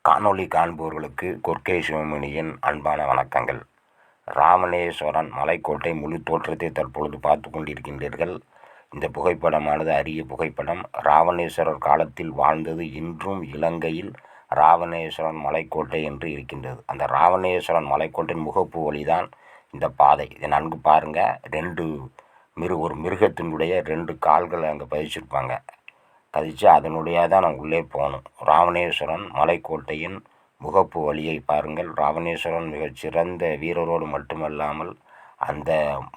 காணொளி காண்பவர்களுக்கு கொற்கை சிவமணியின் அன்பான வணக்கங்கள். ராமநேஸ்வரன் மலைக்கோட்டை முழு தோற்றத்தை தற்பொழுது பார்த்து கொண்டிருக்கின்றீர்கள். இந்த புகைப்படமானது அரிய புகைப்படம். ராவணேஸ்வரர் காலத்தில் வாழ்ந்தது இன்றும் இலங்கையில் ராவணேஸ்வரன் மலைக்கோட்டை என்று இருக்கின்றது. அந்த ராவணேஸ்வரன் மலைக்கோட்டையின் முகப்பு வழிதான் இந்த பாதை. இதை நன்கு பாருங்கள். ஒரு மிருகத்தினுடைய 2 கால்கள் அங்கே பதிச்சிருப்பாங்க. பதிச்சு அதனுடைய தான் நான் உள்ளே போகணும். ராவணேஸ்வரன் மலைக்கோட்டையின் முகப்பு வழியை பாருங்கள். ராவணேஸ்வரன் மிகச்சிறந்த வீரரோடு மட்டுமல்லாமல் அந்த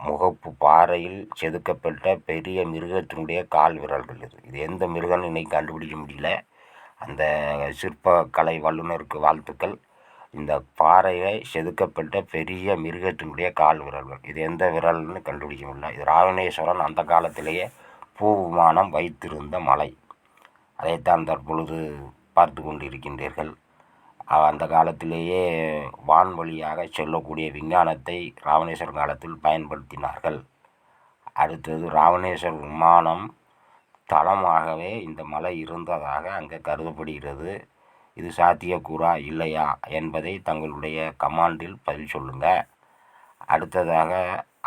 முகப்பு பாறையில் செதுக்கப்பட்ட பெரிய மிருகத்தினுடைய கால் விரல்கள் இது எந்த மிருகம்னு இன்னைக்கு கண்டுபிடிக்க முடியல. அந்த சிற்பக்கலை வல்லுநருக்கு வாழ்த்துக்கள். இந்த பாறையை செதுக்கப்பட்ட பெரிய மிருகத்தினுடைய கால் விரல்கள் இது எந்த விரல்னு கண்டுபிடிக்க முடியல. இது ராவணேஸ்வரன் அந்த காலத்திலேயே பூ விமானம் வைத்திருந்த மலை. அதைத்தான் தற்பொழுது பார்த்து கொண்டிருக்கின்றீர்கள். அந்த காலத்திலேயே வான்வழியாக செல்லக்கூடிய விஞ்ஞானத்தை ராவணேஸ்வரர் காலத்தில் பயன்படுத்தினார்கள். அடுத்தது ராவணேஸ்வரர் விமானம் தளமாகவே இந்த மலை இருந்ததாக அங்கே கருதப்படுகிறது. இது சாத்தியக்கூறா இல்லையா என்பதை தங்களுடைய கமாண்டில் பதில் சொல்லுங்கள். அடுத்ததாக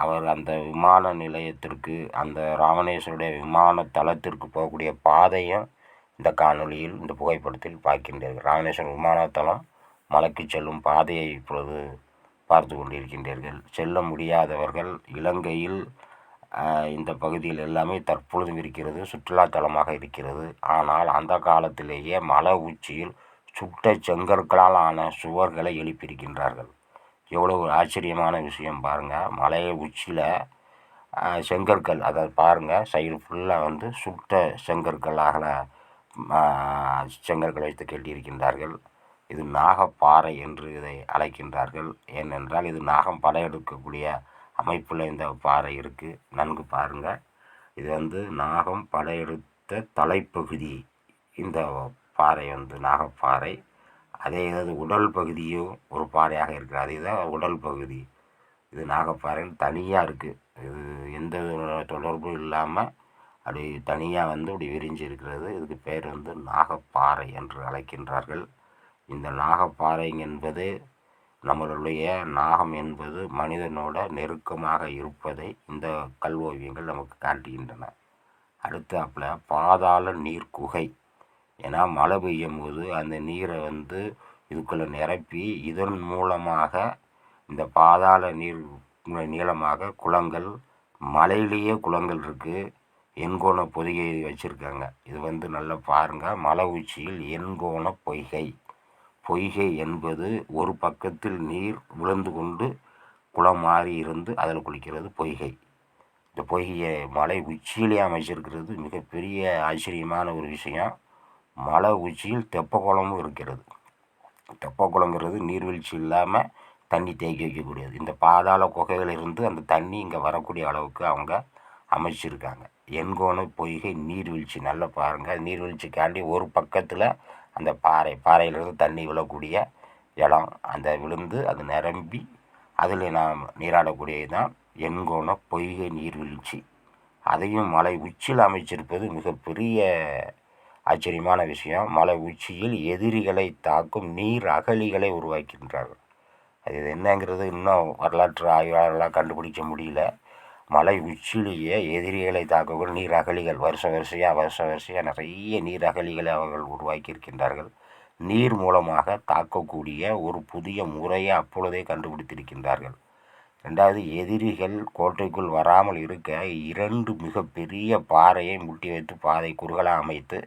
அவர் அந்த விமான நிலையத்திற்கு, அந்த ராவணேஸ்வருடைய விமான தளத்திற்கு போகக்கூடிய பாதையும் இந்த காணொளியில் இந்த புகைப்படத்தில் பார்க்கின்றீர்கள். ராமேஸ்வரம் விமானத்தளம் மலைக்கு செல்லும் பாதையை இப்பொழுது பார்த்து கொண்டிருக்கின்றீர்கள். செல்ல முடியாதவர்கள் இலங்கையில் இந்த பகுதியில் எல்லாமே தற்பொழுதும் இருக்கிறது, சுற்றுலாத்தலமாக இருக்கிறது. ஆனால் அந்த காலத்திலேயே மலை உச்சியில் சுட்ட செங்கற்களால் ஆன சுவர்களை எழுப்பியிருக்கின்றார்கள். எவ்வளோ ஒரு ஆச்சரியமான விஷயம் பாருங்கள். மலை உச்சியில் செங்கற்கள், அதை பாருங்கள், சைடு ஃபுல்லாக சுட்ட செங்கற்களாக செங்கற்களை வைத்து கட்டியிருக்கின்றார்கள். இது நாகப்பாறை என்று இதை அழைக்கின்றார்கள். ஏனென்றால் இது நாகம் படையெடுக்கக்கூடிய அமைப்பில் இந்த பாறை இருக்குது. நன்கு பாருங்கள். இது நாகம் படையெடுத்த தலைப்பகுதி. இந்த பாறை நாகப்பாறை. அதே உடல் பகுதியும் ஒரு பாறையாக இருக்குது. அதுதான் உடல் பகுதி. இது நாகப்பாறையில் தனியாக இருக்குது. இது எந்த தொடர்பும் இல்லாமல் அப்படி தனியாக அப்படி விரிஞ்சு இருக்கிறது. இதுக்கு பேர் நாகப்பாறை என்று அழைக்கின்றார்கள். இந்த நாகப்பாறை என்பது நம்மளுடைய நாகம் என்பது மனிதனோட நெருக்கமாக இருப்பதை இந்த கல்ஓவியங்கள் நமக்கு காட்டுகின்றன. அடுத்தாப்புல பாதாள நீர் குகை. ஏன்னா மழை பெய்யும் போது அந்த நீரை இதுக்குள்ளே நிரப்பி இதன் மூலமாக இந்த பாதாள நீர் நீளமாக குளங்கள், மலையிலேயே குளங்கள் இருக்குது. எண்கோண பொய்கை வச்சுருக்காங்க. இது நல்லா பாருங்கள். மலை உச்சியில் எண்கோண பொய்கை என்பது ஒரு பக்கத்தில் நீர் விழுந்து கொண்டு குளம் மாறி இருந்து அதில் குளிக்கிறது பொய்கை. இந்த பொய்கையை மலை உச்சியிலே அமைச்சிருக்கிறது மிகப்பெரிய ஆச்சரியமான ஒரு விஷயம். மலை உச்சியில் தெப்பக்குளமும் இருக்கிறது. தெப்பக்குளங்கிறது நீர்வீழ்ச்சி இல்லாமல் தண்ணி தேக்கி வைக்கக்கூடியது. இந்த பாதாள குகைகளிலிருந்து அந்த தண்ணி இங்கே வரக்கூடிய அளவுக்கு அவங்க அமைச்சிருக்காங்க. எண்கோண பொய்கை நீர்வீழ்ச்சி நல்லா பாருங்கள். நீர்வீழ்ச்சிக்காண்டி ஒரு பக்கத்தில் அந்த பாறையிலிருந்து தண்ணி விழக்கூடிய இடம், அந்த விழுந்து அது நிரம்பி அதில் நாம் நீராடக்கூடியது தான் எண்கோண பொய்கை நீர்வீழ்ச்சி. அதையும் மலை உச்சியில் அமைச்சிருப்பது மிகப்பெரிய ஆச்சரியமான விஷயம். மலை உச்சியில் எதிரிகளை தாக்கும் நீர் அகழிகளை உருவாக்கின்றார்கள். அது என்னங்கிறது இன்னும் வரலாற்று ஆய்வாளர்களால் கண்டுபிடிக்க முடியல. மலை உச்சியிலேயே எதிரிகளை தாக்கக்கூடிய நீர் அகழிகள் வருஷ வரிசையாக நிறைய நீர் அகழிகளை அவர்கள் உருவாக்கியிருக்கின்றார்கள். நீர் மூலமாக தாக்கக்கூடிய ஒரு புதிய முறையை அப்பொழுதே கண்டுபிடித்திருக்கின்றார்கள். 2வது, எதிரிகள் கோட்டைக்குள் வராமல் இருக்க 2 மிகப்பெரிய பாறையை முட்டி வைத்து பாதை குறுகலாக அமைத்து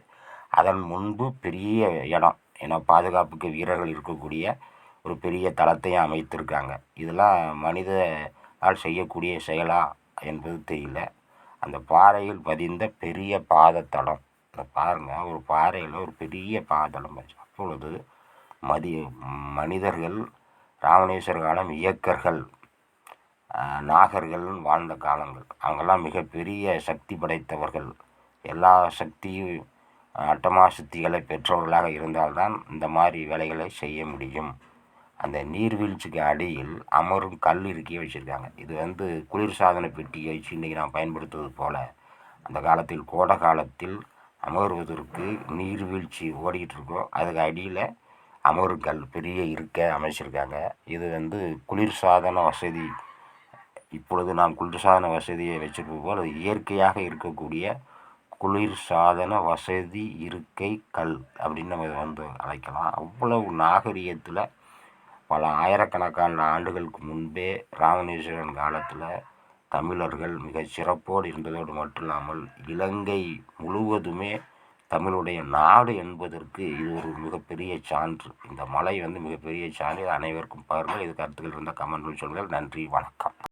அதன் முன்பு பெரிய இடம், ஏன்னா பாதுகாப்புக்கு வீரர்கள் இருக்கக்கூடிய ஒரு பெரிய தளத்தையும் அமைத்திருக்காங்க. இதெல்லாம் மனிதனால் செய்யக்கூடிய செயலா என்பது தெரியல. அந்த பாறையில் பதிந்த பெரிய பாதத்தளம். அதை பாருங்கள். ஒரு பாறையில் ஒரு பெரிய பாதத்தளம். அப்பொழுது மனிதர்கள் ராவணேஸ்வர காலம் இயக்கர்கள், நாகர்கள் வாழ்ந்த காலங்கள். அவங்கெல்லாம் மிகப்பெரிய சக்தி படைத்தவர்கள். எல்லா சக்தியும் அட்டமா சக்திகளை பெற்றவர்களாக இருந்தால்தான் இந்த மாதிரி வேலைகளை செய்ய முடியும். அந்த நீர்வீழ்ச்சிக்கு அடியில் அமரும் கல் இறுக்கி வச்சுருக்காங்க. இது குளிர்சாதன பெட்டியை வச்சு இன்றைக்கி நாம் பயன்படுத்துவது போல் அந்த காலத்தில் கோடை காலத்தில் அமர்வதற்கு நீர்வீழ்ச்சி ஓடிக்கிட்டு இருக்கோம். அதுக்கு அடியில் அமருக்கல் பெரிய இருக்கை அமைச்சிருக்காங்க. இது வந்து குளிர்சாதன வசதி. இப்பொழுது நாம் குளிர்சாதன வசதியை வச்சுருப்பது போல் அது இயற்கையாக இருக்கக்கூடிய குளிர்சாதன வசதி இருக்கை கல் அப்படின்னு நம்ம இதை வந்து அழைக்கலாம். அவ்வளவு நாகரிகத்தில் பல ஆயிரக்கணக்கான ஆண்டுகளுக்கு முன்பே ராமநேஸ்வரன் காலத்தில் தமிழர்கள் மிகச் சிறப்போடு இருந்ததோடு மட்டும் இல்லாமல் இலங்கை முழுவதுமே தமிழுடைய நாடு என்பதற்கு இது ஒரு மிகப்பெரிய சான்று. இந்த மலை வந்து மிகப்பெரிய சான்று. அனைவருக்கும் பாருங்கள். இது கருத்துக்கள் இருந்தால் கமெண்ட்ல சொல்லுங்கள். நன்றி, வணக்கம்.